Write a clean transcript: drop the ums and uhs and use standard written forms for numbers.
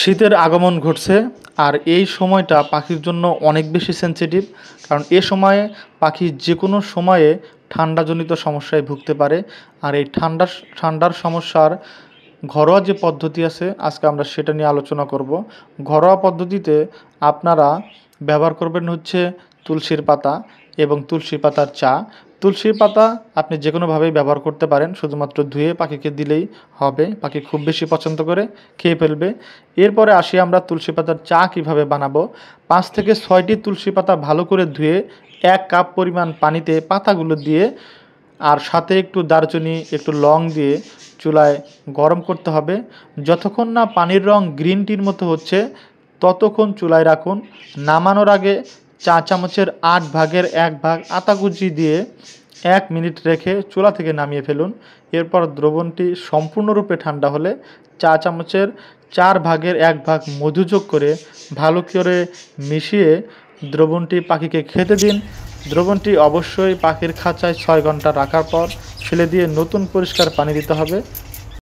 শীতের আগমন ঘটছে আর এই সময়টা পাখির জন্য অনেক বেশি সেনসিটিভ। কারণ এ সময়ে পাখি যে কোনো সময়ে ঠান্ডাজনিত সমস্যায় ভুগতে পারে। আর এই ঠান্ডার সমস্যার ঘরোয়া যে পদ্ধতি আছে আজকে আমরা সেটা নিয়ে আলোচনা করব। ঘরোয়া পদ্ধতিতে আপনারা ব্যবহার করবেন হচ্ছে তুলসীর পাতা এবং তুলসী পাতার চা। তুলসীর পাতা আপনি যে কোনোভাবেই ব্যবহার করতে পারেন, শুধুমাত্র ধুয়ে পাখিকে দিলেই হবে। পাখি খুব বেশি পছন্দ করে, খেয়ে ফেলবে। এরপরে আসি আমরা তুলসী পাতার চা কিভাবে বানাবো। 5 থেকে 6টি তুলসী পাতা ভালো করে ধুয়ে 1 কাপ পরিমাণ পানিতে পাতাগুলো দিয়ে আর সাথে একটু দারচিনি, একটু লং দিয়ে চুলায় গরম করতে হবে। যতক্ষণ না পানির রং গ্রিন টির মতো হচ্ছে ততক্ষণ চুলায় রাখুন। নামানোর আগে চা চামচের 8 ভাগের 1 ভাগ আতা কুচি দিয়ে 1 মিনিট রেখে চুলা থেকে নামিয়ে ফেলুন। এরপর দ্রবণটি সম্পূর্ণরূপে ঠান্ডা হলে চা চামচের 4 ভাগের 1 ভাগ মধু যোগ করে ভালো করে মিশিয়ে দ্রবণটি পাখিকে খেতে দিন। দ্রবণটি অবশ্যই পাখির খাঁচায় 6 ঘন্টা রাখার পর ফেলে দিয়ে নতুন পরিষ্কার পানি দিতে হবে।